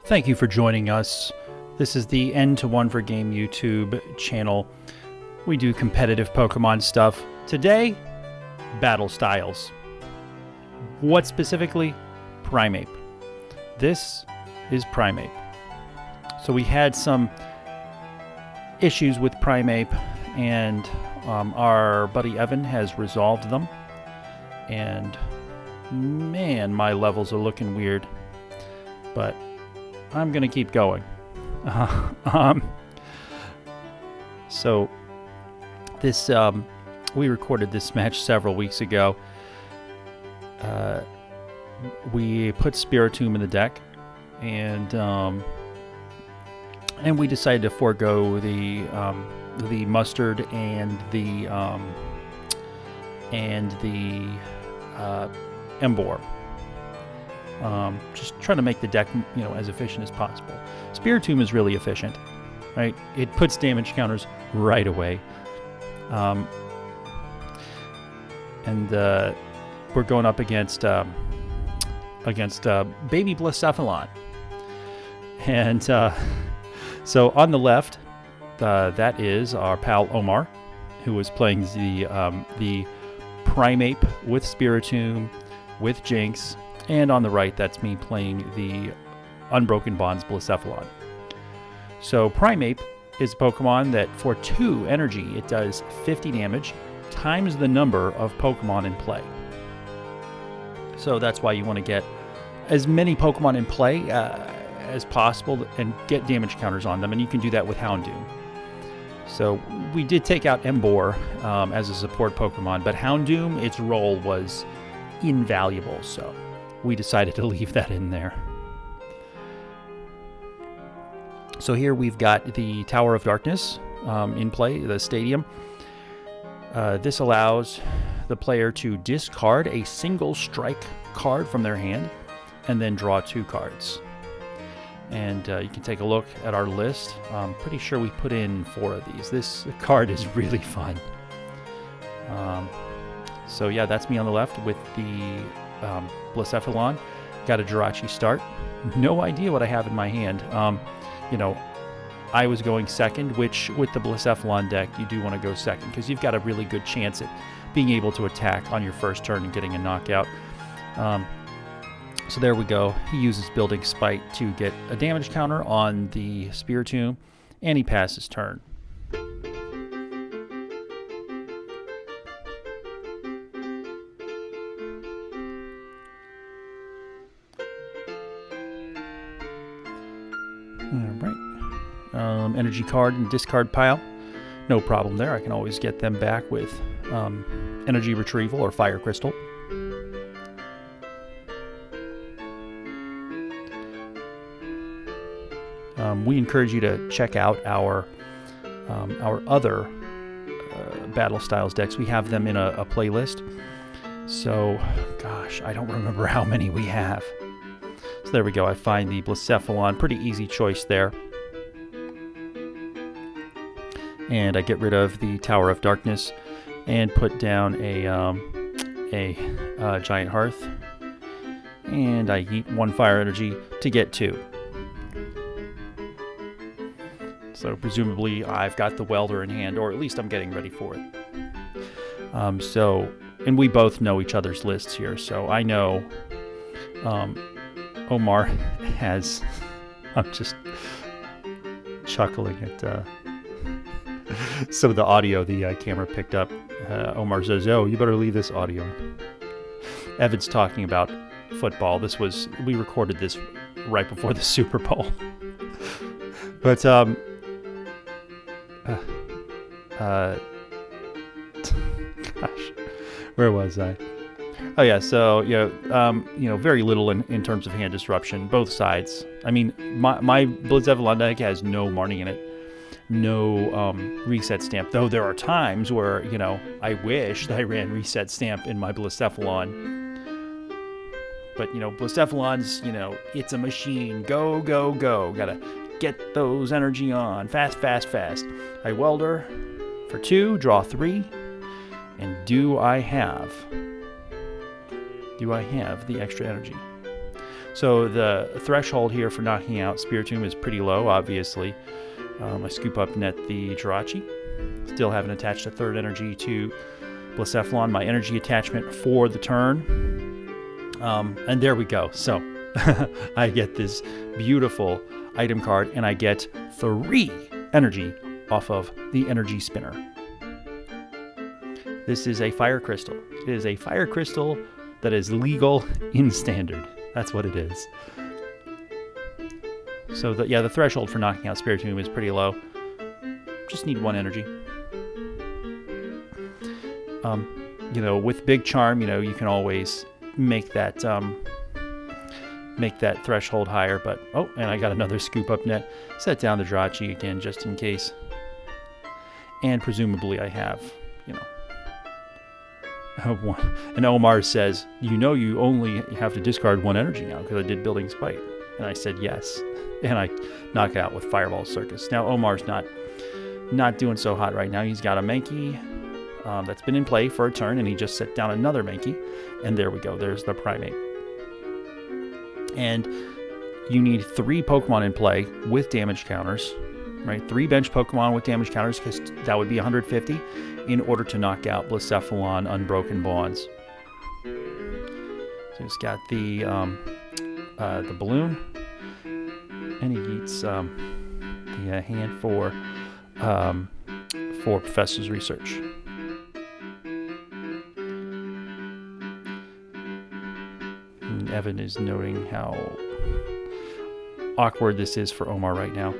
Thank you for joining us. This is the N to 1 for Game YouTube channel. We do competitive Pokemon stuff. Today, battle styles. What specifically? Primeape. This is Primeape. So we had some issues with Primeape, and our buddy Evan has resolved them. And man, my levels are looking weird. But I'm gonna keep going. So this we recorded this match several weeks ago. We put Spiritomb in the deck, and we decided to forego the mustard and the Emboar. Just trying to make the deck, as efficient as possible. Spiritomb is really efficient, right? It puts damage counters right away. And we're going up against baby Blacephalon. And so on the left, that is our pal Omar, who was playing the Primeape with Spiritomb, with Jinx. And on the right, that's me playing the Unbroken Bonds Blacephalon. So Primeape is a Pokemon that for 2 energy, it does 50 damage times the number of Pokemon in play. So that's why you want to get as many Pokemon in play as possible and get damage counters on them, and you can do that with Houndoom. So we did take out Emboar as a support Pokemon, but Houndoom, its role was invaluable, so we decided to leave that in there. So here we've got the Tower of Darkness in play, the stadium. This allows the player to discard a single strike card from their hand and then draw 2 cards. And you can take a look at our list. I'm pretty sure we put in 4 of these. This card is really fun. So yeah, that's me on the left with the Blacephalon. Got a Jirachi start. No idea what I have in my hand. I was going second, which with the Blacephalon deck, you do want to go second because you've got a really good chance at being able to attack on your first turn and getting a knockout. So there we go. He uses Building Spite to get a damage counter on the Spiritomb, and he passes turn. Alright. Energy card and discard pile. No problem there. I can always get them back with energy retrieval or fire crystal. We encourage you to check out our other battle styles decks. We have them in a playlist. So, gosh, I don't remember how many we have. So there we go. I find the Blacephalon. Pretty easy choice there. And I get rid of the Tower of Darkness and put down a Giant Hearth. And I eat 1 fire energy to get 2. So presumably I've got the Welder in hand, or at least I'm getting ready for it. And we both know each other's lists here, so I know Omar has... I'm just chuckling at some of the audio the camera picked up. Omar says, "Oh, you better leave this audio." Evan's talking about football. We recorded this right before the Super Bowl. But gosh, where was I? Oh yeah, so very little in terms of hand disruption, both sides. I mean, my Blacephalon deck has no Marnie in it, no reset stamp. Though there are times where I wish that I ran reset stamp in my Blacephalon. But Blacephalon's it's a machine. Go go go. Gotta get those energy on. Fast fast fast. I Welder for 2, draw 3, and do I have the extra energy? So the threshold here for knocking out Spiritomb is pretty low, obviously. I scoop up net the Jirachi. Still haven't attached a third energy to Blacephalon, my energy attachment for the turn. And there we go. So I get this beautiful item card, and I get 3 energy off of the energy spinner. This is a fire crystal. It is a fire crystal that is legal in standard. That's what it is. So the threshold for knocking out Spiritomb is pretty low. Just need 1 energy. With Big Charm, you can always make that threshold higher. But and I got another scoop up net. Set down the Jirachi again just in case. And presumably I have, one. And Omar says, you only have to discard 1 energy now because I did Building Spite. And I said yes. And I knock it out with Fireball Circus. Now Omar's not doing so hot right now. He's got a Mankey that's been in play for a turn, and he just set down another Mankey. And there we go. There's the Primeape. And you need 3 Pokemon in play with damage counters, right? 3 bench Pokemon with damage counters, because that would be 150 in order to knock out Blacephalon Unbroken Bonds. So he's got the balloon, and he eats the hand for Professor's Research. And Evan is noting how awkward this is for Omar right now.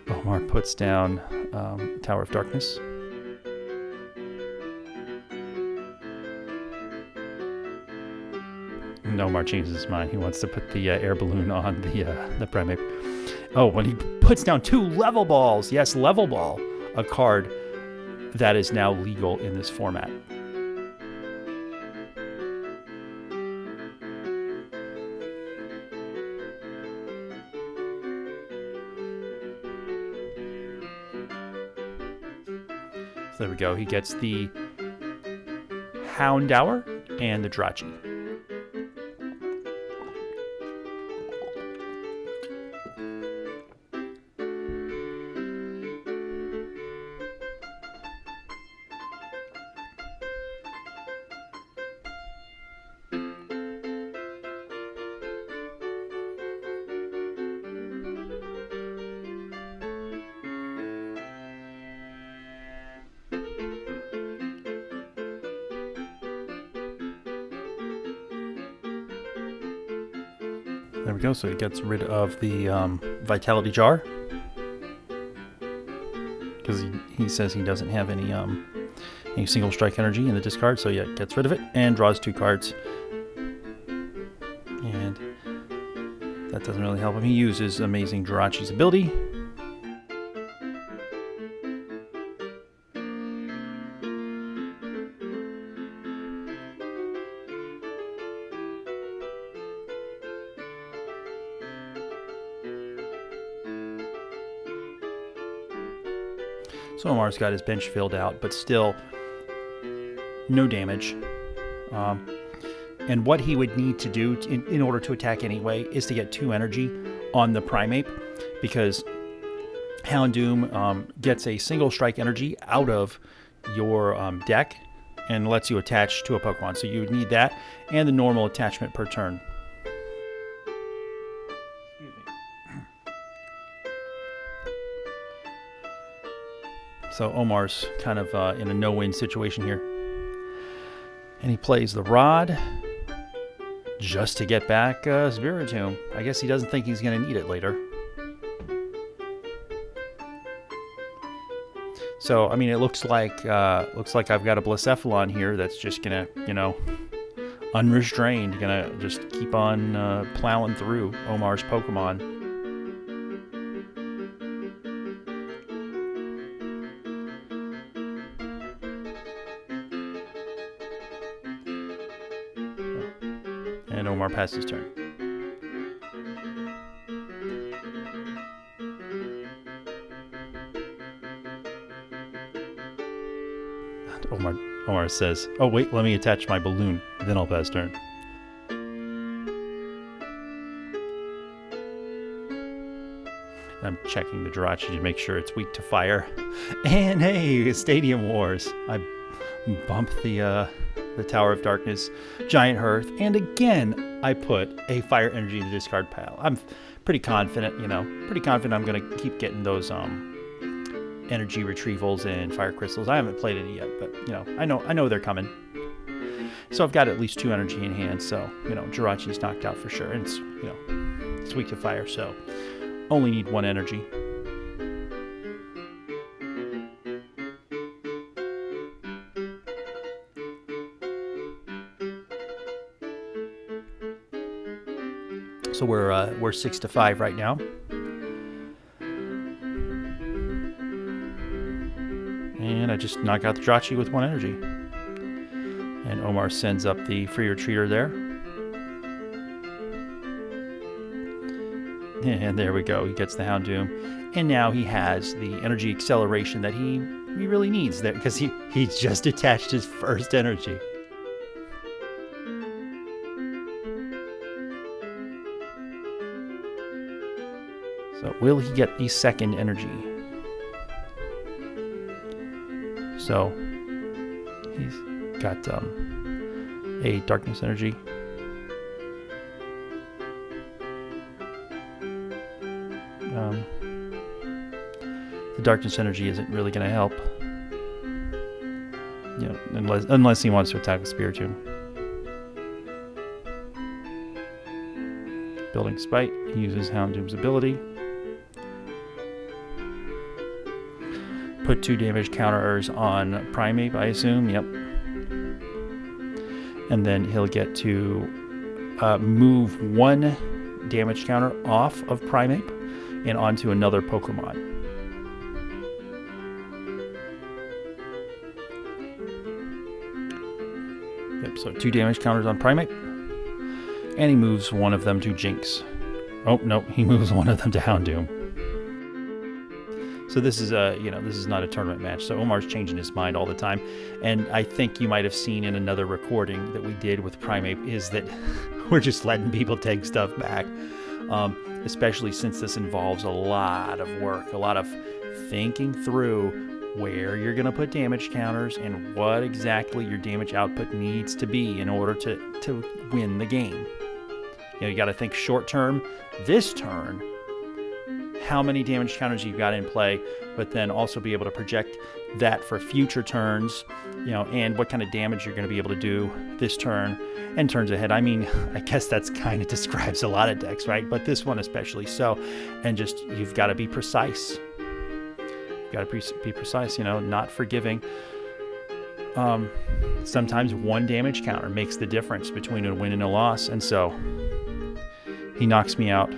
Omar puts down Tower of Darkness. And Omar changes his mind. He wants to put the air balloon on the Primeape. Oh, when he puts down 2 Level Balls. Yes, Level Ball, a card that is now legal in this format. So there we go. He gets the Houndour and the Jirachi. There we go. So he gets rid of the Vitality Jar because he says he doesn't have any single strike energy in the discard. So yeah, gets rid of it and draws 2 cards. And that doesn't really help him. He uses Amazing Jirachi's ability. So Omar's got his bench filled out, but still no damage. And what he would need to do in order to attack anyway is to get 2 energy on the Primeape, because Houndoom gets a single strike energy out of your deck and lets you attach to a Pokemon. So you would need that and the normal attachment per turn. So Omar's kind of in a no-win situation here. And he plays the Rod just to get back Spiritomb. I guess he doesn't think he's going to need it later. So, I mean, it looks like I've got a Blacephalon here that's just going to, unrestrained, going to just keep on plowing through Omar's Pokemon. And Omar passed his turn. Omar says, "Oh wait, let me attach my balloon, then I'll pass turn." I'm checking the Jirachi to make sure it's weak to fire. And hey, Stadium Wars. I bumped the Tower of Darkness, Giant Hearth, and again I put a fire energy in the discard pile. I'm pretty confident, I'm gonna keep getting those energy retrievals and fire crystals. I haven't played it yet, but I know they're coming. So I've got at least 2 energy in hand. So Jirachi's knocked out for sure, and it's weak to fire, so only need 1 energy. So we're 6 to 5 right now. And I just knock out the Jirachi with 1 energy. And Omar sends up the free retreater there. And there we go. He gets the Houndoom. And now he has the energy acceleration that he really needs there, because he just attached his first energy. So will he get the second energy? So he's got a darkness energy. The darkness energy isn't really going to help, unless he wants to attack with Spiritomb. Building Spite, he uses Houndoom's ability. Put 2 damage counters on Primeape, I assume. Yep. And then he'll get to move 1 damage counter off of Primeape and onto another Pokemon. Yep, so 2 damage counters on Primeape. And he moves 1 of them to Jinx. Oh, no, he moves 1 of them to Houndoom. So this is this is not a tournament match. So Omar's changing his mind all the time. And I think you might have seen in another recording that we did with Primeape is that we're just letting people take stuff back. Especially since this involves a lot of work, a lot of thinking through where you're going to put damage counters and what exactly your damage output needs to be in order to win the game. You got to think short term, this turn, how many damage counters you've got in play, but then also be able to project that for future turns, and what kind of damage you're going to be able to do this turn and turns ahead. I mean, I guess that's kind of describes a lot of decks, right? But this one especially so. And just, you've got to be precise. You've got to be precise, not forgiving. Sometimes 1 damage counter makes the difference between a win and a loss. And so he knocks me out.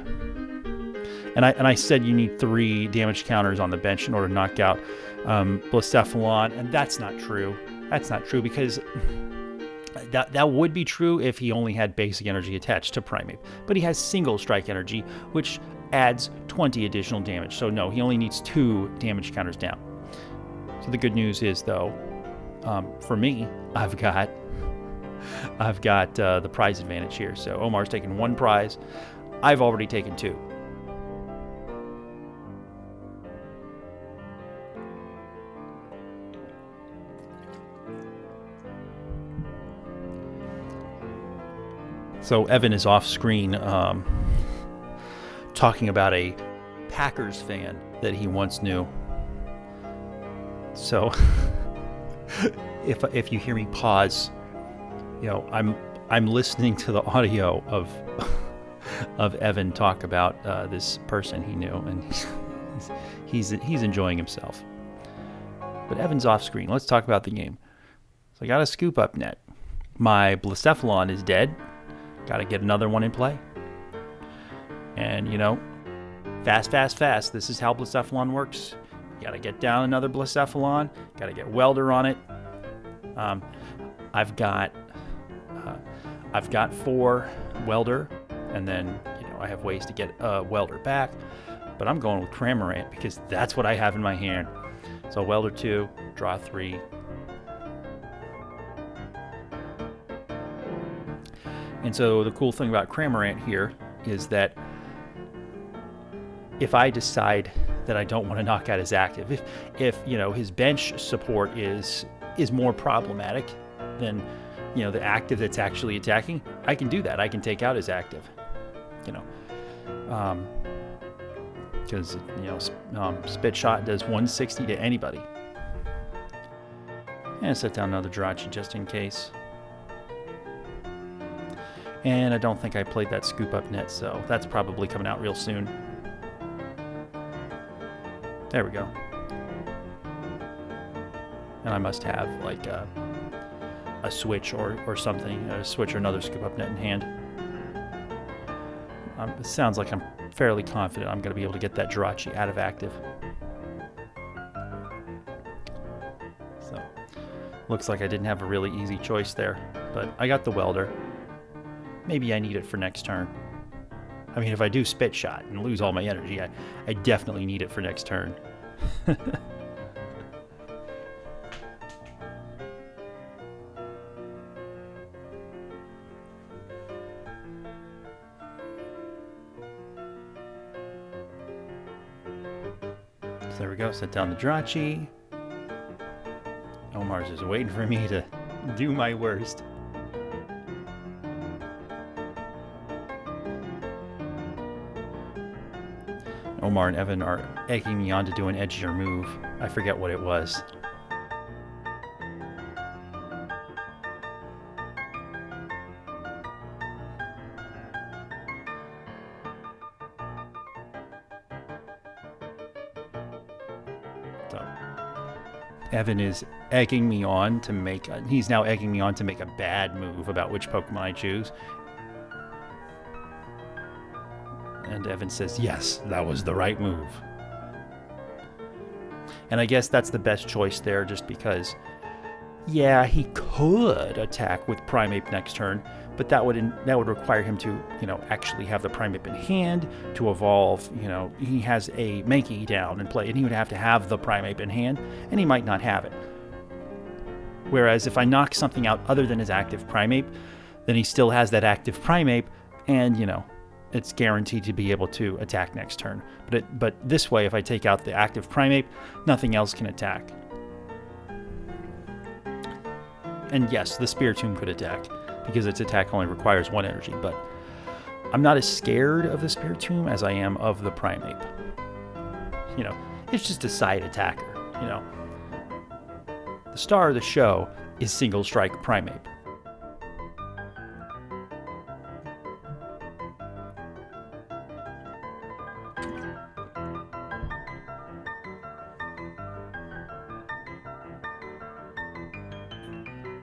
And I said you need 3 damage counters on the bench in order to knock out Blacephalon, and that's not true. That's not true, because that would be true if he only had basic energy attached to Primeape. But he has single strike energy, which adds 20 additional damage. So no, he only needs 2 damage counters down. So the good news is, though, for me, I've got the prize advantage here. So Omar's taken 1 prize. I've already taken 2. So Evan is off screen talking about a Packers fan that he once knew. So if you hear me pause, I'm listening to the audio of Evan talk about this person he knew, and he's enjoying himself. But Evan's off screen. Let's talk about the game. So I got a scoop up net. My Blacephalon is dead. Got to get another one in play. And, fast. This is how Blacephalon works. You got to get down another Blacephalon. Got to get Welder on it. I've got 4 Welder, and then, I have ways to get Welder back. But I'm going with Primeape because that's what I have in my hand. So Welder 2, draw 3. And so the cool thing about Primeape here is that if I decide that I don't want to knock out his active, if you know, his bench support is more problematic than, you know, the active that's actually attacking, I can do that. I can take out his active, you know, because you know, spit shot does 160 to anybody. And set down another Jirachi just in case. And I don't think I played that scoop up net, so that's probably coming out real soon. There we go. And I must have like a switch or something, a switch or another scoop up net in hand. It sounds like I'm fairly confident I'm going to be able to get that Jirachi out of active. So, looks like I didn't have a really easy choice there, but I got the welder. Maybe I need it for next turn. I mean, if I do spit shot and lose all my energy, I definitely need it for next turn. So there we go, set down the Jirachi. Omar's just waiting for me to do my worst. Omar and Evan are egging me on to do an edgier move. I forget what it was. So, Evan is egging me on to make he's now egging me on to make a bad move about which Pokemon I choose. And Evan says, yes, that was the right move. And I guess that's the best choice there, just because, yeah, he could attack with Primeape next turn, but that would require him to, you know, actually have the Primeape in hand to evolve. You know, he has a Mankey down and play, and he would have to have the Primeape in hand, and he might not have it. Whereas if I knock something out other than his active Primeape, then he still has that active Primeape, and, you know, it's guaranteed to be able to attack next turn. But this way, if I take out the active Primeape, nothing else can attack. And yes, the Spiritomb could attack, because its attack only requires 1 energy, but I'm not as scared of the Spiritomb as I am of the Primeape. You know, it's just a side attacker, you know. The star of the show is Single Strike Primeape.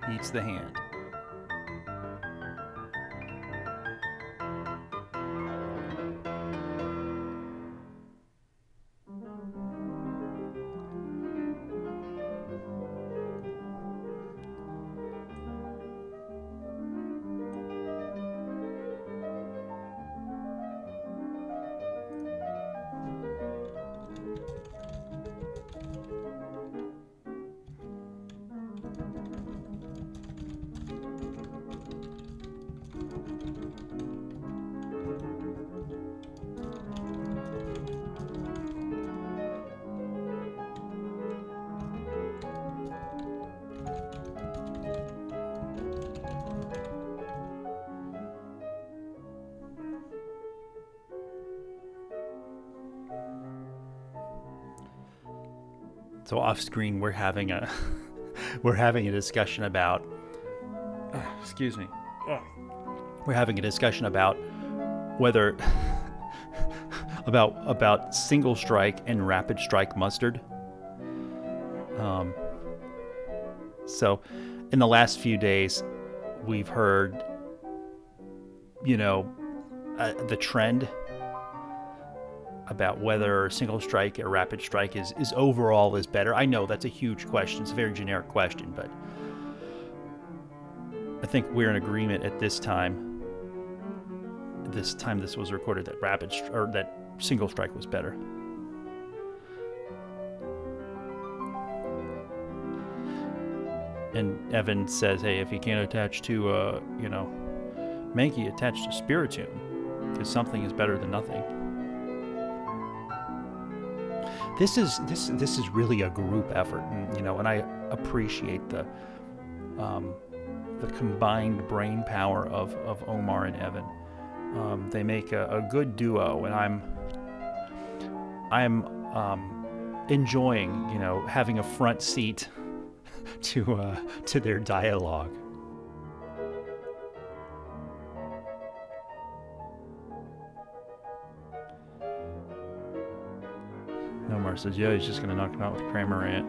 Eats the hand. So off screen, we're having a discussion about. Excuse me. We're having a discussion about whether about Single Strike and Rapid Strike Mustard. So, in the last few days, we've heard, you know, the trend about whether Single Strike or Rapid Strike is overall is better. I know that's a huge question. It's a very generic question, but I think we're in agreement at this time. This was recorded that that Single Strike was better. And Evan says, hey, if he can't attach to you know, Mankey, attach to Spiritomb, because something is better than nothing. this is really a group effort, and I appreciate the combined brain power of Omar and Evan. They make a good duo, and I'm enjoying, having a front seat to their dialogue. Omar says, yeah, he's just going to knock him out with Primeape.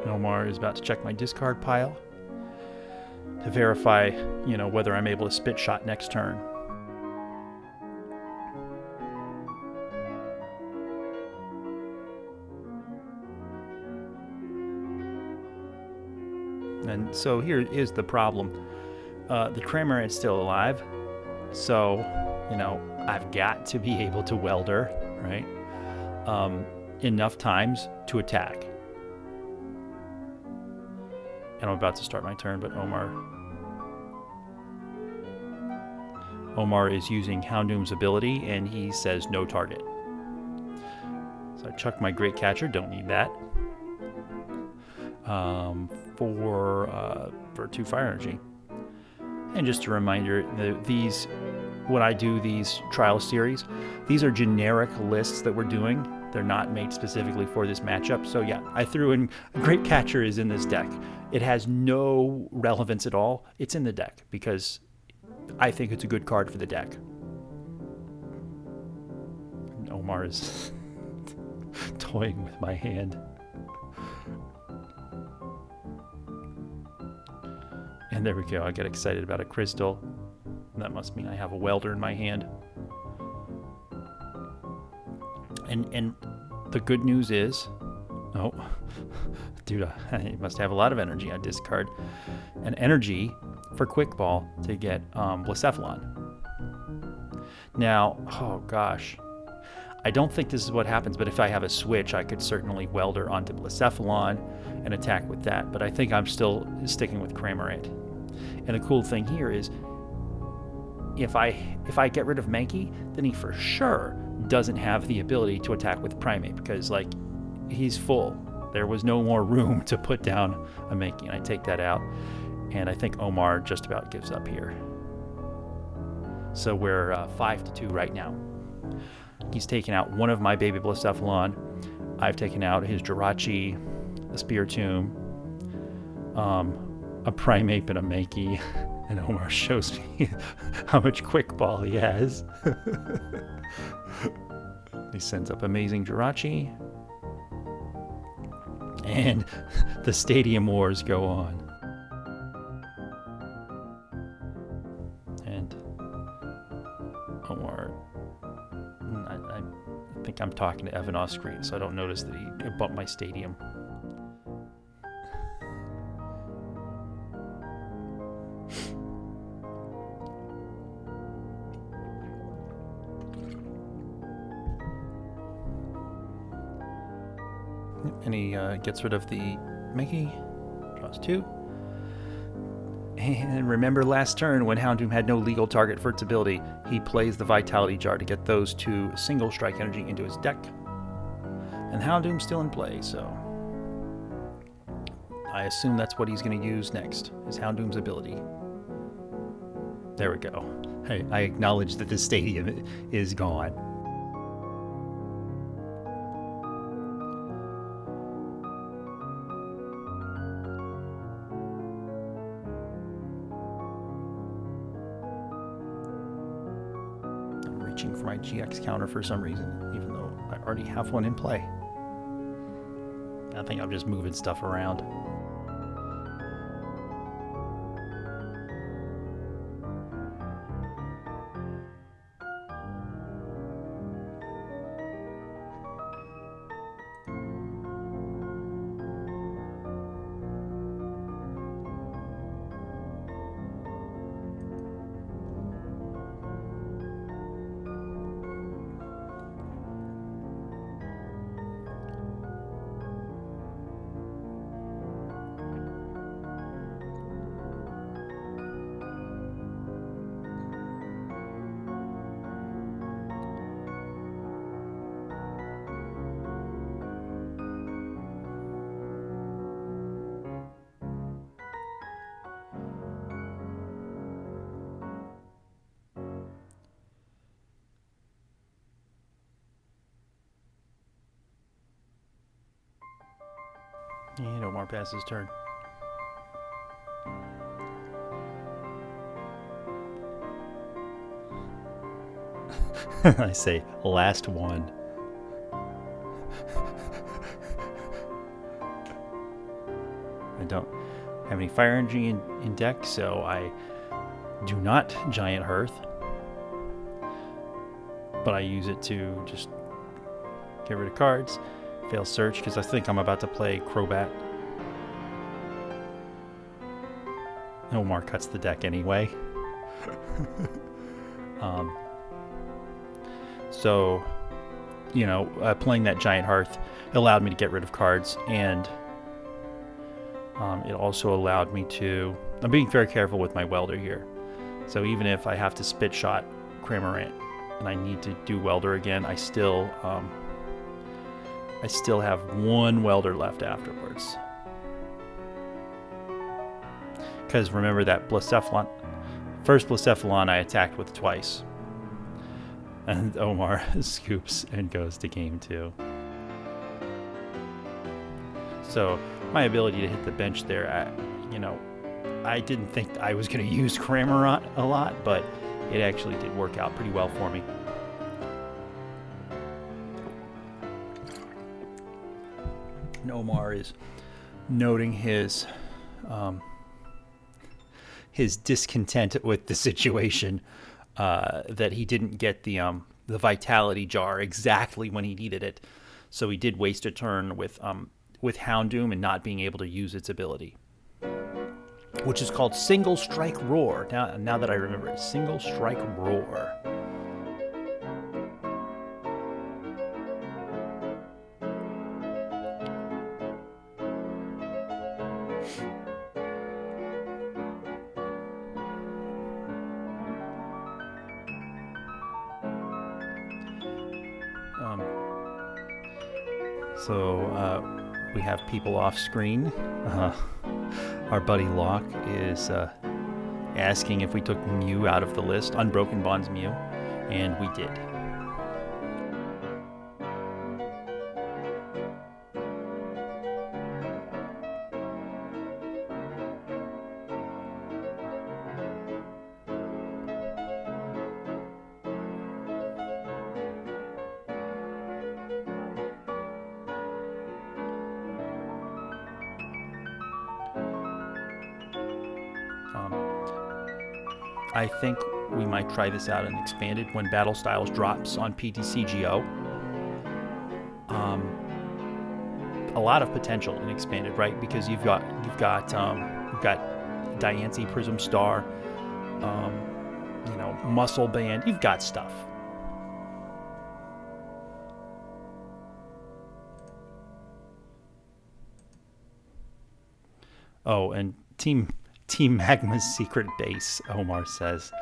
Omar is about to check my discard pile to verify, whether I'm able to spit shot next turn. And so here is the problem. The Primeape is still alive, so, I've got to be able to weld her, right? Enough times to attack. And I'm about to start my turn, but Omar is using Houndoom's ability, and he says no target. So I chuck my Great Catcher, don't need that. For 2 fire energy. And just a reminder, when I do these trial series, these are generic lists that we're doing. They're not made specifically for this matchup. So yeah, I threw in Great Catcher is in this deck. It has no relevance at all. It's in the deck because I think it's a good card for the deck. And Omar is toying with my hand. And there we go. I get excited about a crystal. That must mean I have a welder in my hand. And the good news is, dude, I must have a lot of energy. I discard an energy for Quick Ball to get Blacephalon. Now, oh gosh, I don't think this is what happens, but if I have a switch, I could certainly weld her onto Blacephalon and attack with that. But I think I'm still sticking with Primeape. And the cool thing here is, if I get rid of Mankey, then he for sure doesn't have the ability to attack with Primeape because, he's full. There was no more room to put down a Mankey, and I take that out. And I think Omar just about gives up here. So we're 5-2 right now. He's taken out one of my baby Blacephalon. I've taken out his Jirachi, a Spiritomb, a Primeape, and a Mankey. And Omar shows me how much Quick Ball he has. He sends up Amazing Jirachi. And the Stadium Wars go on. And Omar, I think I'm talking to Evan off screen, so I don't notice that he bumped my Stadium. And he gets rid of the Mankey, draws 2. And remember last turn when Houndoom had no legal target for its ability, he plays the Vitality Jar to get those 2 single strike energy into his deck. And Houndoom's still in play, so I assume that's what he's going to use next, is Houndoom's ability. There we go. I acknowledge that the Stadium is gone. For my GX counter for some reason, even though I already have one in play. I think I'm just moving stuff around. And Omar passes his turn. I say, last one. I don't have any fire energy in deck, so I do not Giant Hearth. But I use it to just get rid of cards. Fail search, because I think I'm about to play Crobat. Omar cuts the deck anyway. So, you know, playing that Giant Hearth allowed me to get rid of cards, and it also allowed me to... I'm being very careful with my Welder here. So even if I have to Spit Shot Cramorant and I need to do Welder again, I still have one Welder left afterwards. Because remember that Blacephalon... First Blacephalon I attacked with twice. And Omar scoops and goes to game 2. So my ability to hit the bench there, I didn't think I was going to use Cramorant a lot, but it actually did work out pretty well for me. And Omar is noting his discontent with the situation, that he didn't get the Vitality Jar exactly when he needed it, so he did waste a turn with Houndoom and not being able to use its ability, which is called Single Strike Roar. Now that I remember it, Single Strike Roar. So we have people off screen. Our buddy Locke is asking if we took Mew out of the list, Unbroken Bonds Mew, and we did. I think we might try this out in Expanded when Battle Styles drops on PTCGO. A lot of potential in Expanded, right? Because you've got Diancie, Prism Star, Muscle Band. You've got stuff. Oh, and Team Magma's secret base, Omar says,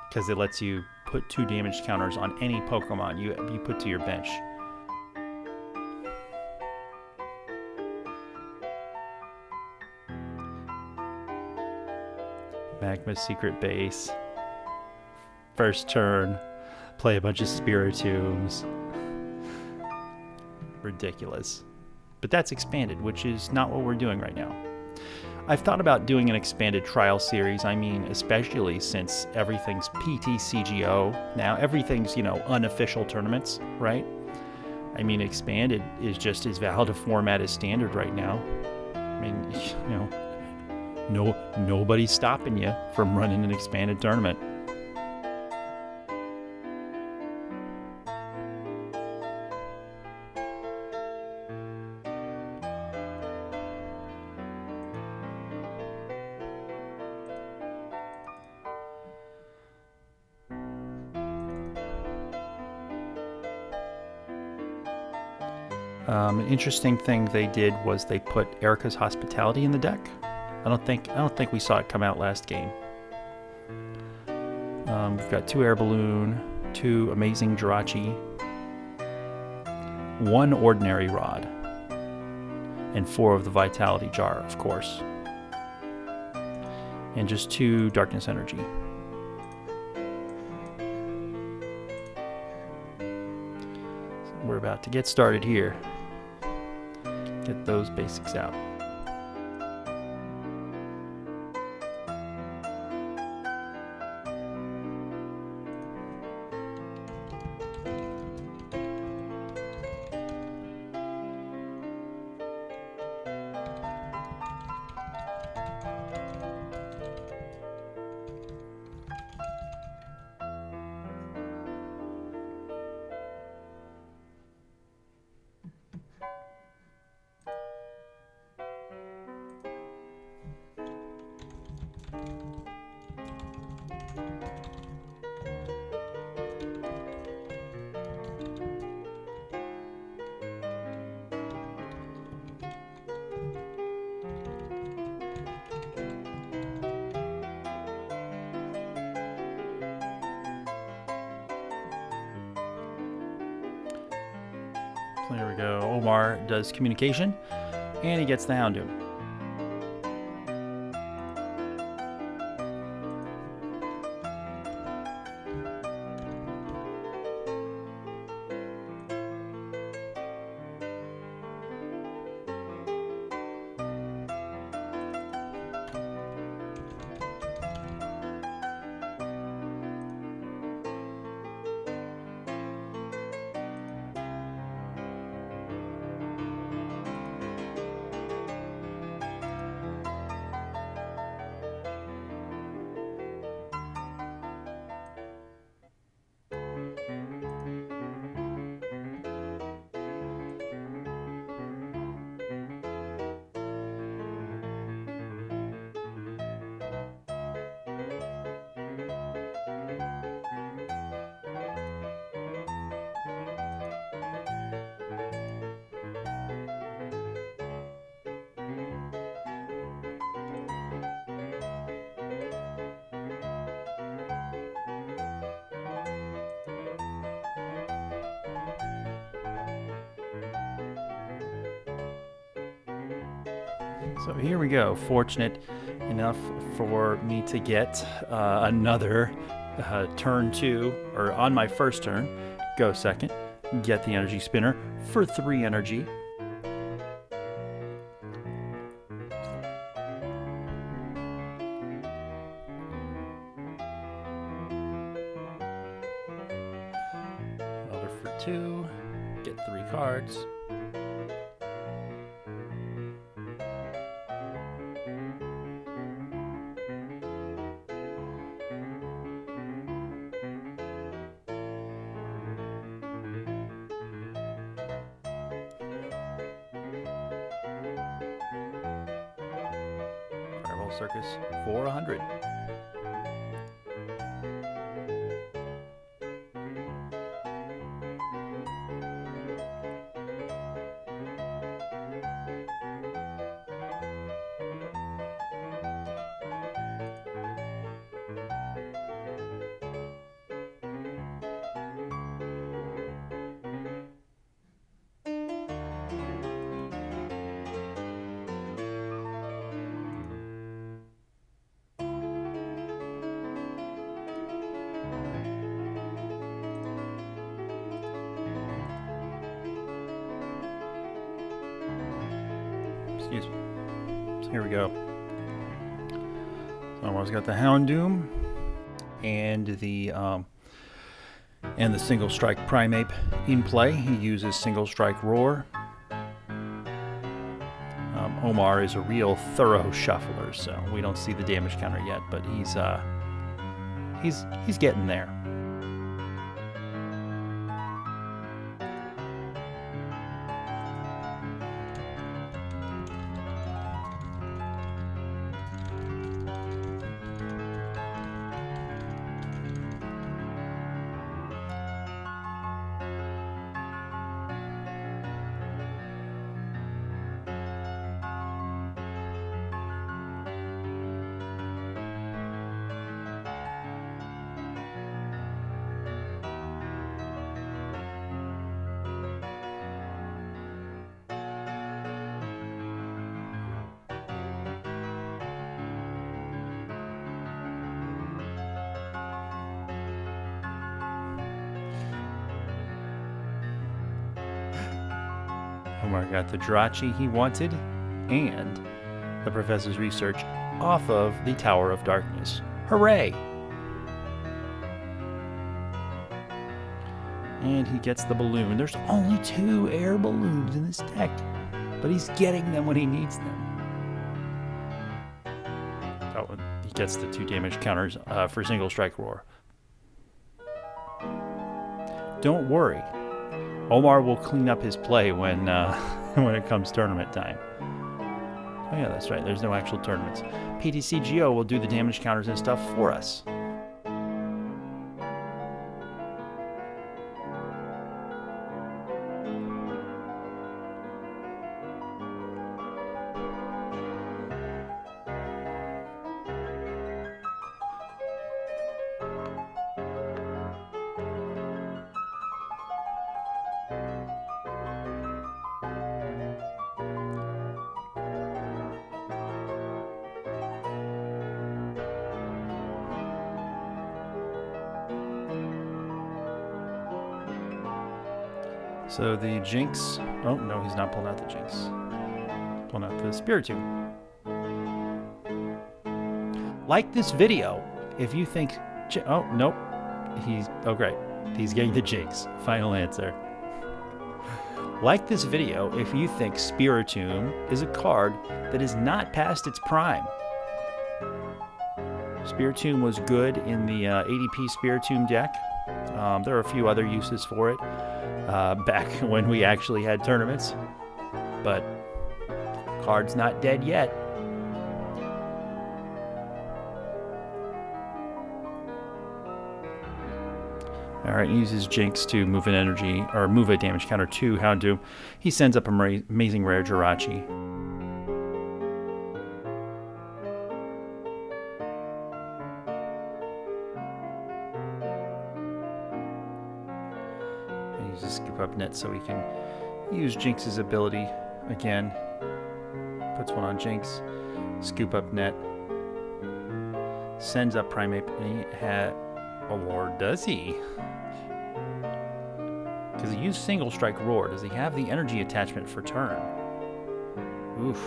because it lets you put 2 damage counters on any Pokemon you put to your bench. Magma's secret base. First turn, play a bunch of Spiritombs. Ridiculous. But that's Expanded, which is not what we're doing right now. I've thought about doing an Expanded trial series. I mean, especially since everything's PTCGO now. Everything's, unofficial tournaments, right? I mean, Expanded is just as valid a format as Standard right now. I mean, nobody's stopping you from running an Expanded tournament. An interesting thing they did was they put Erica's Hospitality in the deck. I don't think we saw it come out last game. We've got 2 Air Balloon, 2 Amazing Jirachi, 1 Ordinary Rod, and 4 of the Vitality Jar, of course, and just 2 Darkness Energy. So we're about to get started here. Get those basics out. So there we go. Omar does communication, and he gets the Houndoom. So here we go. Fortunate enough for me to get another turn 2, or on my first turn, go second, get the energy spinner for 3 energy. Another for 2, get 3 cards. Circus for 100. Excuse me. So here we go. So Omar's got the Houndoom and the single strike Primeape in play. He uses single strike Roar. Omar is a real thorough shuffler, so we don't see the damage counter yet, but he's getting there. Omar got the Jirachi he wanted and the professor's research off of the Tower of Darkness. Hooray! And he gets the balloon. There's only 2 air balloons in this deck, but he's getting them when he needs them. Oh, he gets the 2 damage counters for single strike Roar. Don't worry. Omar will clean up his play when it comes tournament time. Oh yeah, that's right. There's no actual tournaments. PTCGO will do the damage counters and stuff for us. So the Jinx... Oh, no, he's not pulling out the Jinx. Pulling out the Spiritomb. Like this video if you think... Oh, nope. Oh, great. He's getting the Jinx. Final answer. Like this video if you think Spiritomb is a card that is not past its prime. Spiritomb was good in the ADP Spiritomb deck. There are a few other uses for it back when we actually had tournaments, but card's not dead yet. Alright, he uses Jinx to move an energy, or move a damage counter to Houndoom. He sends up an amazing rare Jirachi. And he uses Scoop Up Net so he can use Jinx's ability again. Puts one on Jinx, Scoop Up Net, sends up Primeape, and he had... Or does he? Because he used Single Strike Roar. Does he have the energy attachment for turn? Oof.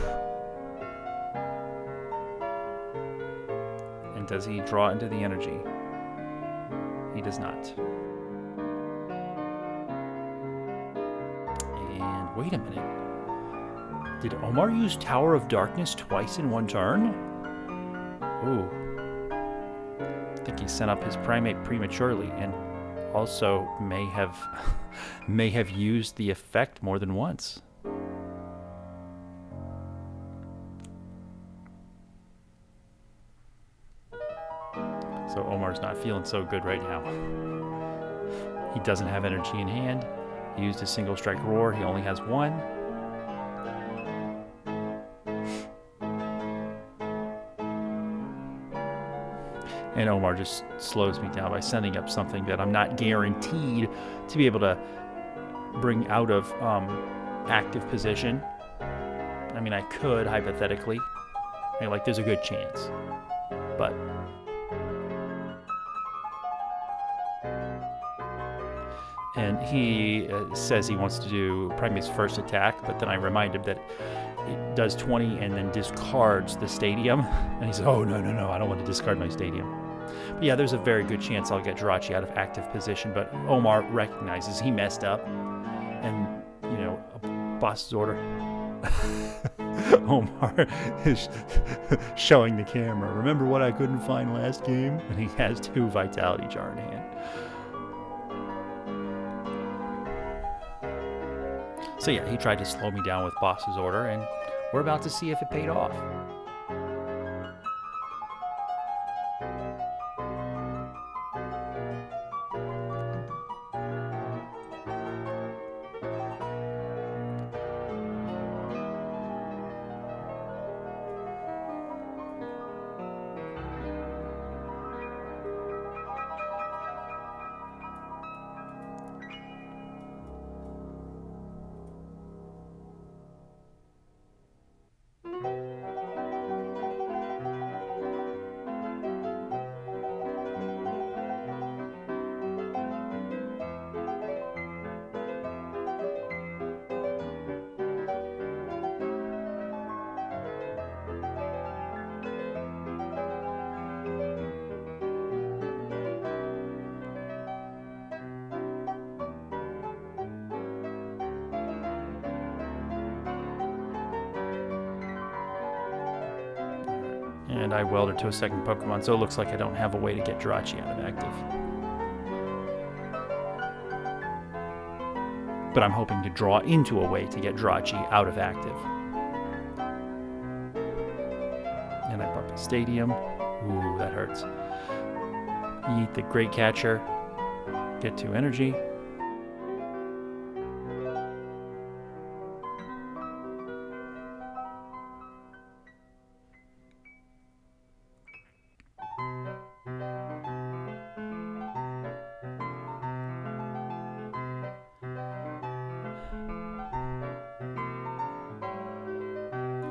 And does he draw into the energy? He does not. And wait a minute. Did Omar use Tower of Darkness twice in one turn? Ooh. I think he sent up his Primeape prematurely and also may have used the effect more than once. So Omar's not feeling so good right now. He doesn't have energy in hand. He used a Single Strike Roar. He only has one. And Omar just slows me down by sending up something that I'm not guaranteed to be able to bring out of active position. I mean, I could, hypothetically. I mean, like, there's a good chance. But... And he says he wants to do Primeape's first attack, but then I remind him that it does 20 and then discards the stadium. And he says, oh, no, I don't want to discard my stadium. But yeah, there's a very good chance I'll get Jirachi out of active position, but Omar recognizes he messed up. And, you know, a boss's order. Omar is showing the camera. Remember what I couldn't find last game? And he has 2 Vitality Jar in hand. So yeah, he tried to slow me down with boss's order, and we're about to see if it paid off. And I welded to a second Pokemon, so it looks like I don't have a way to get Jirachi out of active. But I'm hoping to draw into a way to get Jirachi out of active. Stadium. Ooh, that hurts. Eat the Great Catcher. Get 2 energy.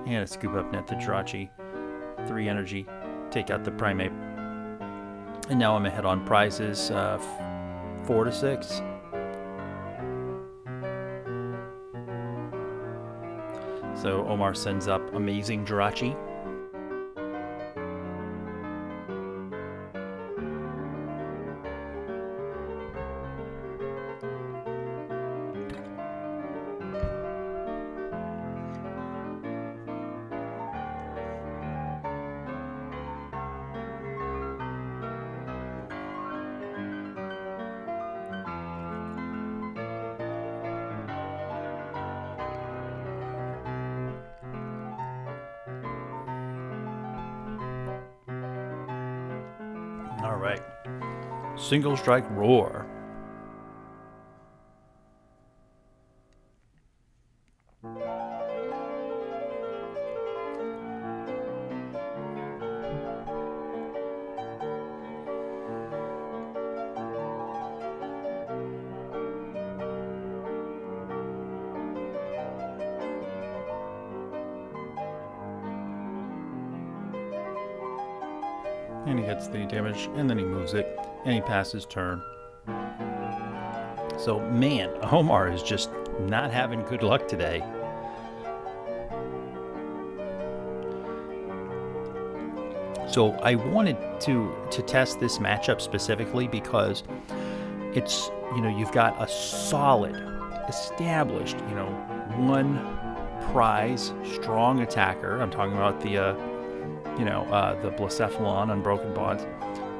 And a scoop up net the Jirachi. 3 energy. Take out the Primeape. And now I'm ahead on prizes 4 to 6. So Omar sends up Amazing Jirachi. All right. Single Strike Roar. And he hits the damage, and then he moves it, and he passes turn. So, man, Omar is just not having good luck today. So I wanted to test this matchup specifically because it's, you've got a solid, established, one prize, strong attacker. I'm talking about the Blacephalon, Unbroken Bonds,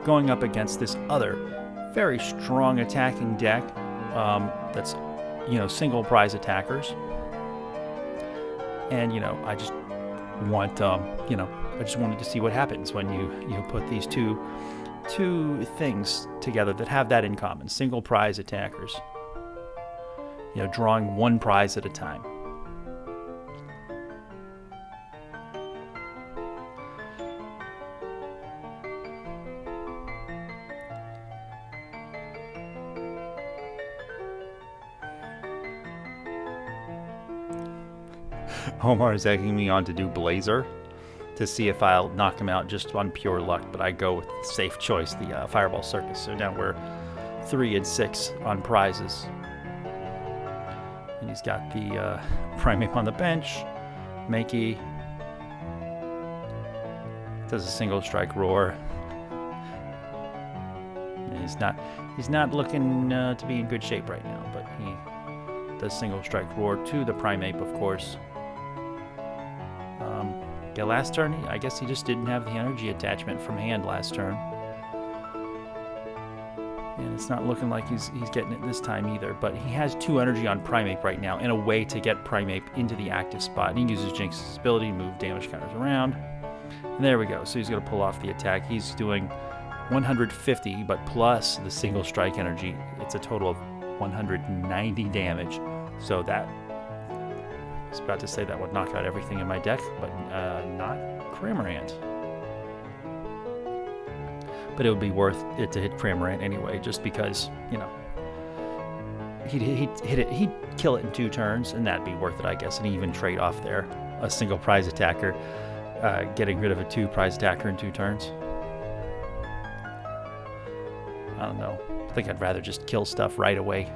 going up against this other very strong attacking deck that's, single prize attackers. And, I just want, I just wanted to see what happens when you put these two things together that have that in common. Single prize attackers. Drawing one prize at a time. Omar is egging me on to do Blazer to see if I'll knock him out just on pure luck, but I go with the safe choice, the Fireball Circus. So now we're 3 and 6 on prizes. And he's got the Primeape on the bench. Makey does a single strike roar. And he's not looking to be in good shape right now, but he does single strike roar to the Primeape, of course. Yeah, last turn, I guess he just didn't have the energy attachment from hand last turn. And it's not looking like he's getting it this time either, but he has 2 energy on Primeape right now and a way to get Primeape into the active spot. And he uses Jinx's ability to move damage counters around. And there we go. So he's going to pull off the attack. He's doing 150, but plus the single strike energy, it's a total of 190 damage. So that, I was about to say that would knock out everything in my deck, but not Cramorant. But it would be worth it to hit Cramorant anyway, just because, he'd kill it in 2 turns, and that'd be worth it, I guess, and even trade off there a single prize attacker, getting rid of a 2 prize attacker in 2 turns. I don't know. I think I'd rather just kill stuff right away.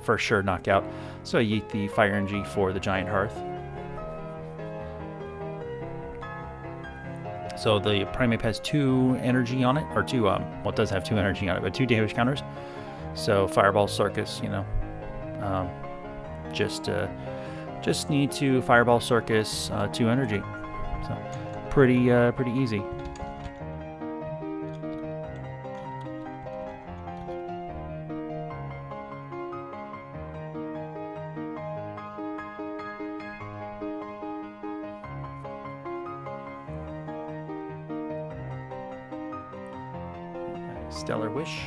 For sure knockout. So I yeet the Fire Energy for the Giant Hearth. So the Primeape has 2 energy on it, or 2, well, it does have 2 energy on it, but 2 damage counters. So Fireball Circus, just need to Fireball Circus 2 energy. So pretty easy. Stellar Wish.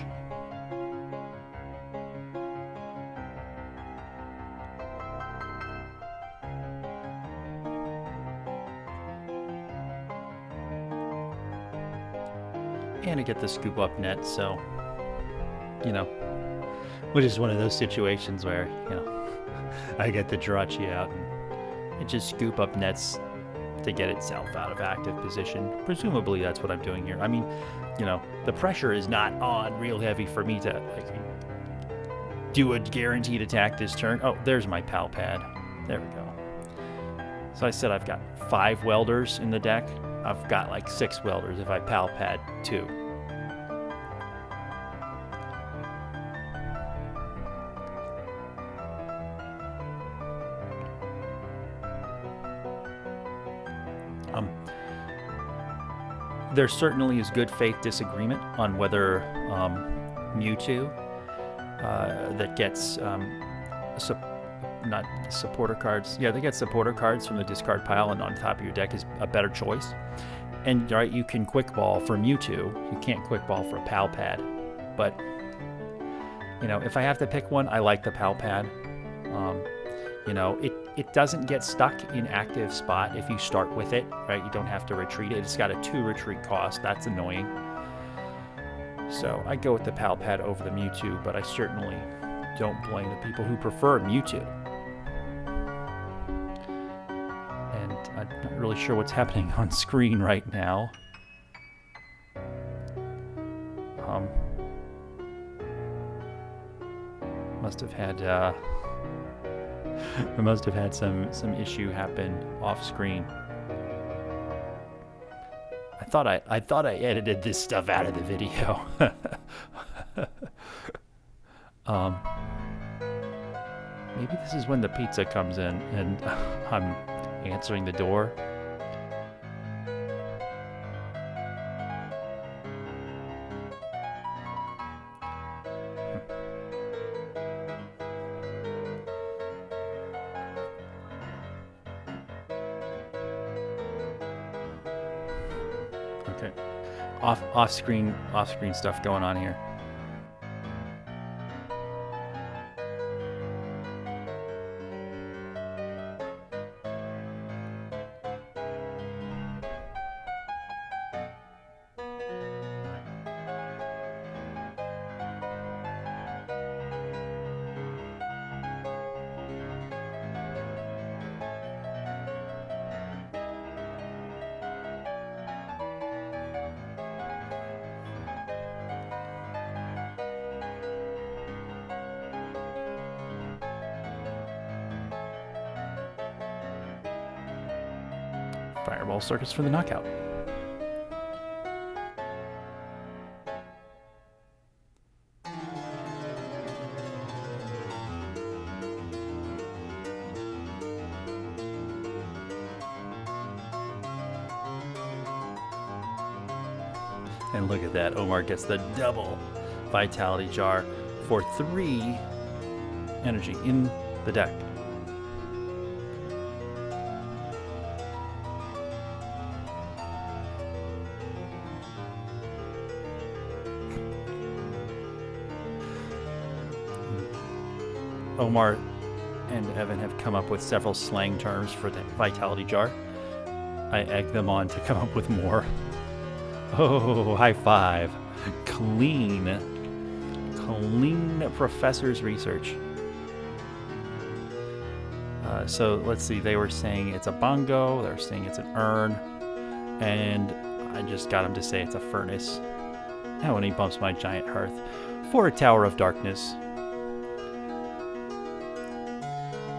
And I get the scoop up net, so, you know, which is one of those situations where, you know, I get the Jirachi out and it just scoop up nets to get itself out of active position. Presumably that's what I'm doing here. I mean, you know, the pressure is not on real heavy for me to like do a guaranteed attack this turn. Oh, there's my pal pad. There we go. So I said I've got 5 welders in the deck. I've got like 6 welders if I pal pad 2. There certainly is good faith disagreement on whether Mewtwo that gets not supporter cards. Yeah, they get supporter cards from the discard pile and on top of your deck is a better choice. And right, you can quick ball for Mewtwo. You can't quick ball for a pal pad. But you know, if I have to pick one, I like the pal pad. You know, it doesn't get stuck in active spot if you start with it, right? You don't have to retreat it. It's got a 2 retreat cost. That's annoying. So I go with the pal pad over the Mewtwo, but I certainly don't blame the people who prefer Mewtwo. And I'm not really sure what's happening on screen right now. Must have had I must have had some issue happen off screen. I thought I edited this stuff out of the video. Maybe this is when the pizza comes in and I'm answering the door. Okay, off screen stuff going on here. Fireball Circus for the knockout. And look at that, Omar gets the double Vitality Jar for 3 energy in the deck. Omar and Evan have come up with several slang terms for the Vitality Jar. I egged them on to come up with more. Oh, high five. Clean professor's research. So let's see, they were saying it's a bongo, they were saying it's an urn, and I just got him to say it's a furnace. And when he bumps my giant hearth for a Tower of Darkness.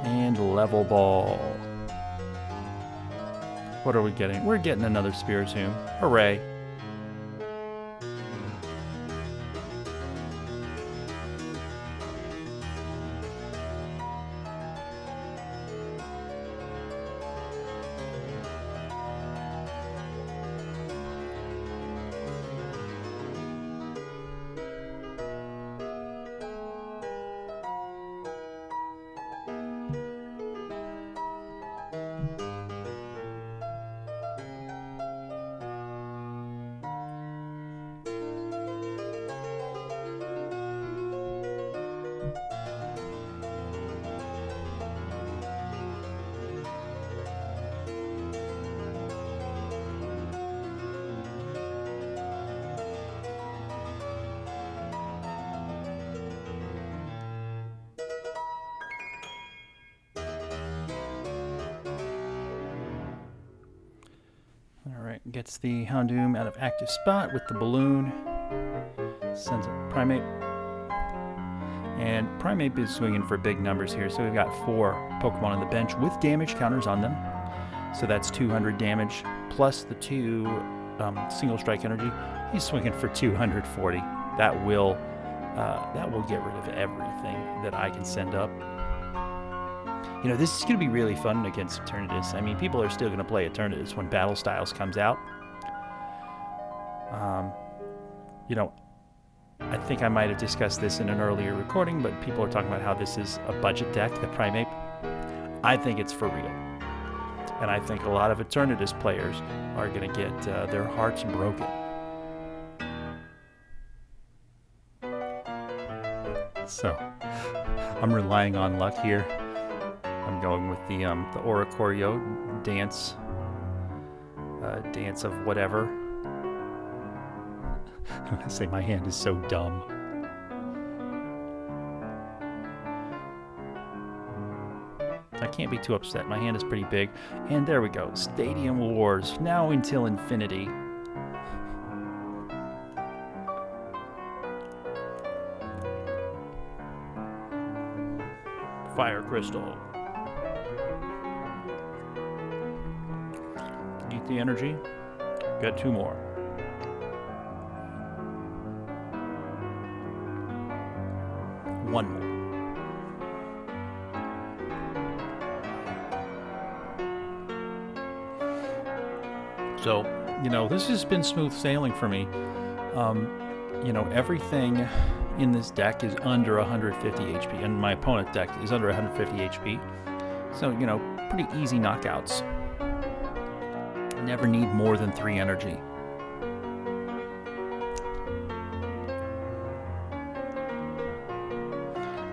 And level ball. What are we getting? We're getting another Spiritomb. Hooray. Gets the Houndoom out of active spot with the balloon. Sends a Primeape. And Primeape is swinging for big numbers here. So we've got 4 Pokemon on the bench with damage counters on them. So that's 200 damage plus the 2 single strike energy. He's swinging for 240. That will get rid of everything that I can send up. You know, this is going to be really fun against Eternatus. I mean, people are still going to play Eternatus when Battle Styles comes out. You know, I think I might have discussed this in an earlier recording, but people are talking about how this is a budget deck, the Primeape. I think it's for real. And I think a lot of Eternatus players are going to get their hearts broken. So, I'm relying on luck here. I'm going with the Oricorio dance of whatever. I say my hand is so dumb. I can't be too upset. My hand is pretty big. And there we go. Stadium Wars. Now until infinity. Fire Crystal. Eat the energy. Get 2 more. One more. So, you know, this has been smooth sailing for me. You know, everything in this deck is under 150 HP, and my opponent deck is under 150 HP. So, you know, pretty easy knockouts. Never need more than 3 energy.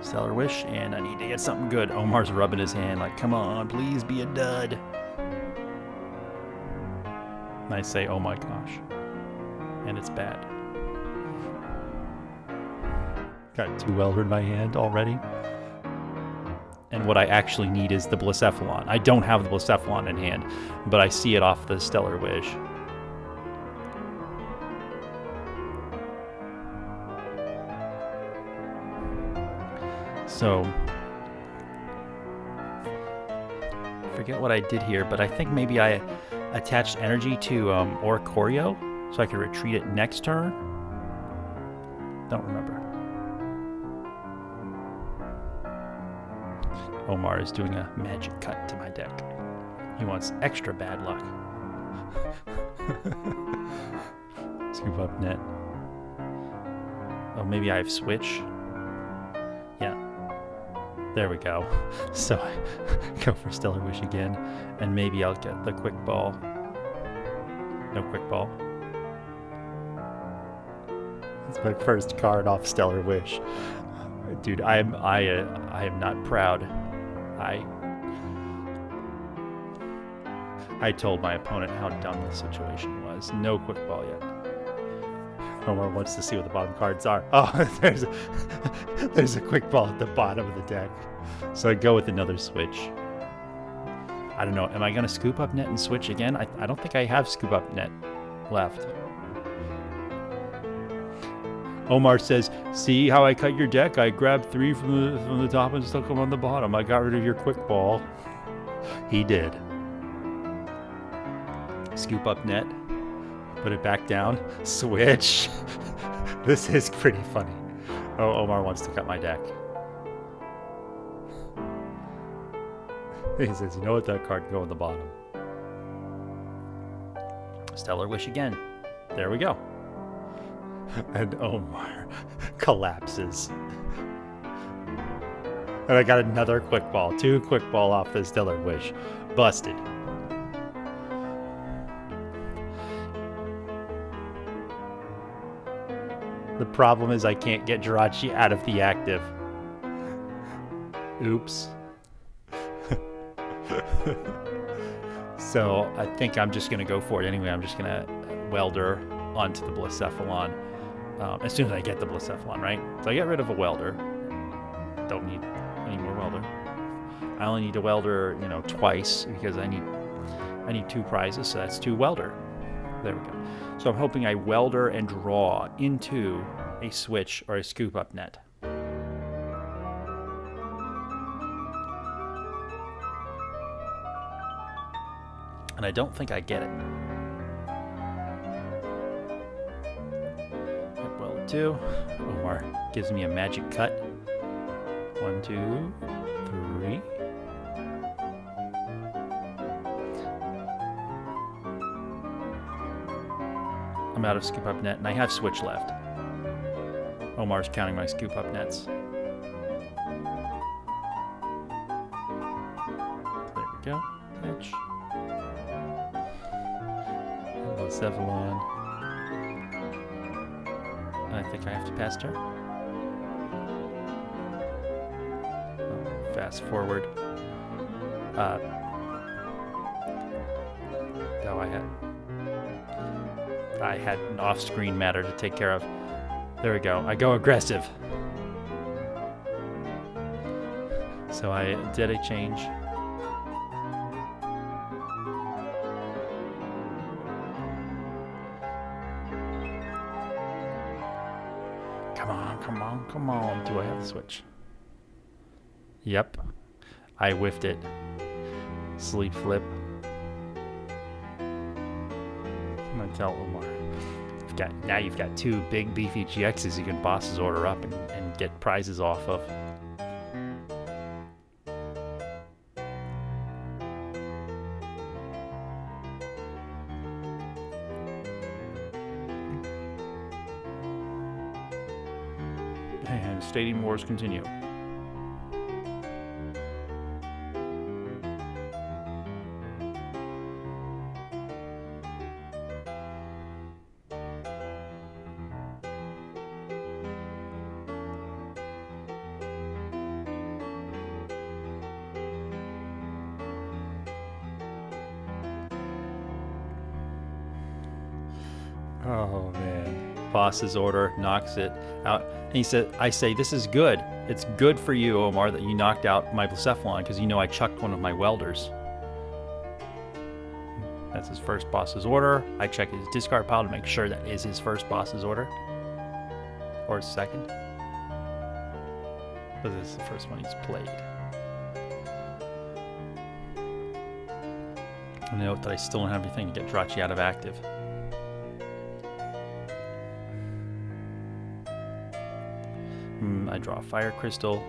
Stellar Wish, and I need to get something good. Omar's rubbing his hand like, come on, please be a dud. And I say, oh my gosh. And it's bad. Got 2 Welder in my hand already. And what I actually need is the Blacephalon. I don't have the Blacephalon in hand, but I see it off the Stellar Wish. So, I forget what I did here, but I think maybe I attached energy to Oricorio so I could retreat it next turn. Don't remember. Omar is doing a magic cut to my deck. He wants extra bad luck. Scoop up net. Oh, maybe I have switch. Yeah. There we go. So I go for Stellar Wish again, and maybe I'll get the quick ball. No quick ball. It's my first card off Stellar Wish. Dude, I am not proud. I told my opponent how dumb the situation was. No quick ball yet. Omar wants to see what the bottom cards are. Oh, there's a quick ball at the bottom of the deck. So I go with another switch. I don't know. Am I going to scoop up net and switch again? I don't think I have scoop up net left. Omar says, see how I cut your deck? I grabbed 3 from the top and stuck them on the bottom. I got rid of your quick ball. He did. Scoop up net. Put it back down. Switch. This is pretty funny. Oh, Omar wants to cut my deck. He says, you know what, that card can go on the bottom. Stellar Wish again. There we go. And Omar collapses. And I got another quick ball. 2 quick ball off the Stellar Wish. Busted. The problem is I can't get Jirachi out of the active. Oops. So I think I'm just going to go for it anyway. I'm just going to Welder onto the Blacephalon. As soon as I get the Blacephalon, right? So I get rid of a Welder. Don't need any more Welder. I only need a Welder, you know, twice because I need 2 prizes, so that's 2 Welder. There we go. So I'm hoping I welder and draw into a switch or a scoop up net. And I don't think I get it. Well, 2. Omar gives me a magic cut. 1, 2, 3. I'm out of scoop up net, and I have switch left. Omar's counting my scoop up nets. There we go. Catch. Blacephalon. I think I have to pass turn. Oh, fast forward. No, I had an off-screen matter to take care of. There we go. I go aggressive. So I did a change. Come on, come on, come on. Do I have the switch? Yep. I whiffed it. Sleep flip. I'm gonna tell Omar. Now you've got 2 big beefy GXs you can boss's order up and get prizes off of. And stadium wars continue. Oh man. Boss's order knocks it out. And he said, I say, this is good. It's good for you, Omar, that you knocked out my Blacephalon, because you know I chucked one of my welders. That's his first boss's order. I check his discard pile to make sure that is his first boss's order. Or his second. But this is the first one he's played. I note that I still don't have anything to get Drachi out of active. I draw a fire crystal.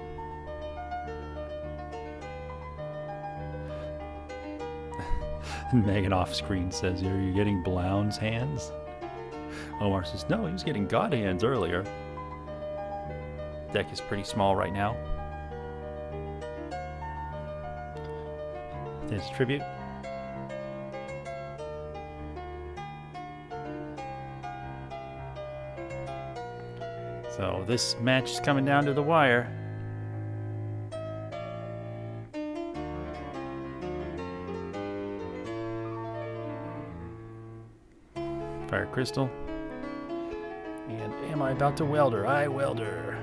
Megan off screen says, are you getting Blown's hands? Omar says, no, he was getting God hands earlier. Deck is pretty small right now. There's tribute. So this match is coming down to the wire. Fire crystal. And am I about to welder? I welder.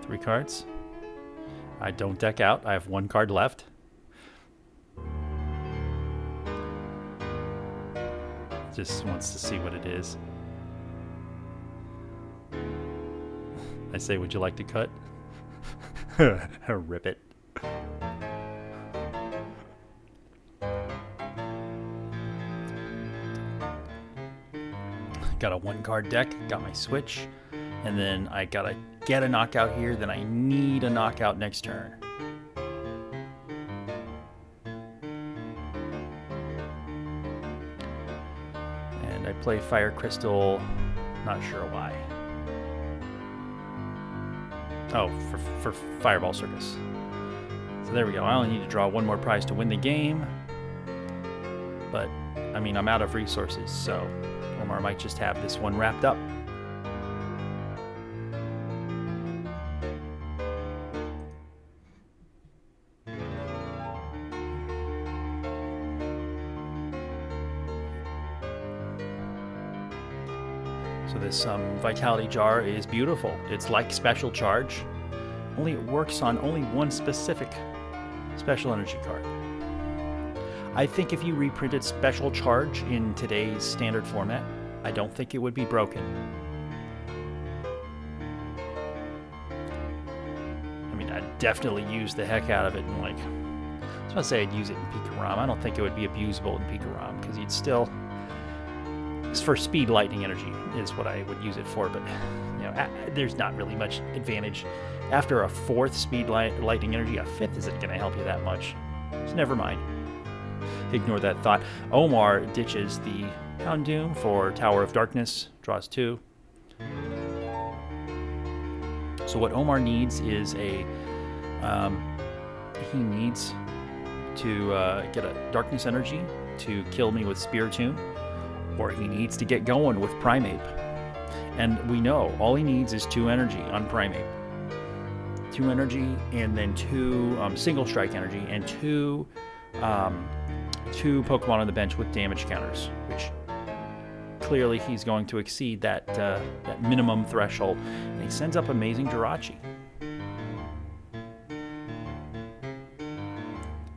3 cards. I don't deck out. I have 1 card left. Just wants to see what it is. I say, would you like to cut? Rip it. Got a 1-card deck, got my switch, and then I gotta get a knockout here, then I need a knockout next turn. I play Fire Crystal, not sure why. Oh, for Fireball Circus. So there we go. I only need to draw 1 more prize to win the game. But, I mean, I'm out of resources, so Omar might just have this one wrapped up. So this Vitality Jar is beautiful. It's like Special Charge, only it works on only one specific Special Energy card. I think if you reprinted Special Charge in today's standard format, I don't think it would be broken. I mean, I'd definitely use the heck out of it in, like, I was going to say I'd use it in Pikarom. I don't think it would be abusable in Pikarom, because you'd still, it's for speed lightning energy is what I would use it for, but, you know, there's not really much advantage. After a 4th speed lightning energy, a 5th isn't going to help you that much. So never mind. Ignore that thought. Omar ditches the Houndoom for Tower of Darkness, draws 2. So what Omar needs is he needs to get a Darkness Energy to kill me with Spiritomb, or he needs to get going with Primeape. And we know all he needs is 2 energy on Primeape. 2 energy, and then 2 single strike energy, and 2 Pokemon on the bench with damage counters, which clearly he's going to exceed that minimum threshold. And he sends up Amazing Jirachi.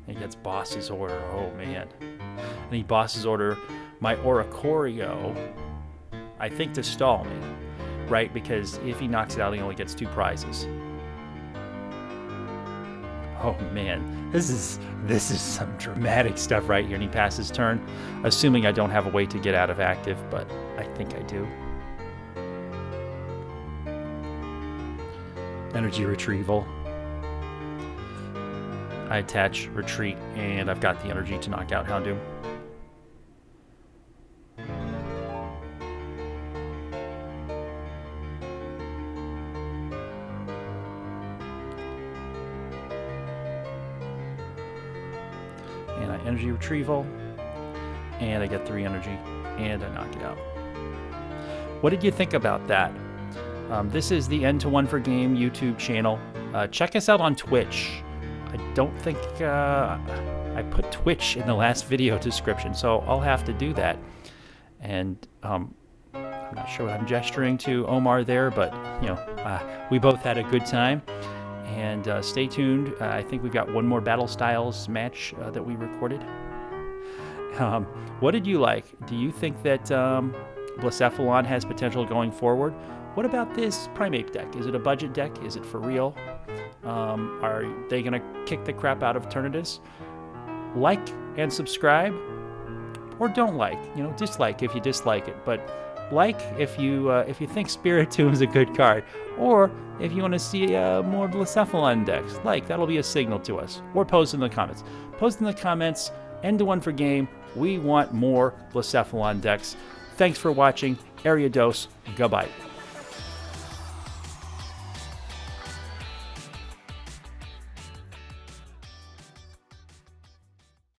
He gets Boss's Order. Oh man! And he Boss's Order my Oricorio, I think, to stall me, right? Because if he knocks it out, he only gets 2 prizes. Oh man, this is some dramatic stuff right here. And he passes turn, assuming I don't have a way to get out of active, but I think I do. Energy retrieval. I attach retreat, and I've got the energy to knock out Houndoom. And I energy retrieval, and I get 3 energy, and I knock it out. What did you think about that? This is the N to 1 for Game YouTube channel. Check us out on Twitch. I don't think I put Twitch in the last video description, so I'll have to do that. And I'm not sure what I'm gesturing to Omar there, but you know, we both had a good time. And stay tuned. I think we've got one more Battle Styles match that we recorded. What did you like? Do you think that Blacephalon has potential going forward? What about this Primeape deck? Is it a budget deck? Is it for real? Are they going to kick the crap out of Eternatus? Like and subscribe, or don't like. You know, dislike if you dislike it, but like if you think Spiritomb is a good card, or if you want to see more Blacephalon decks. Like, that'll be a signal to us. Or post in the comments. Post in the comments. N to 1 for Game. We want more Blacephalon decks. Thanks for watching. Ariados. Goodbye.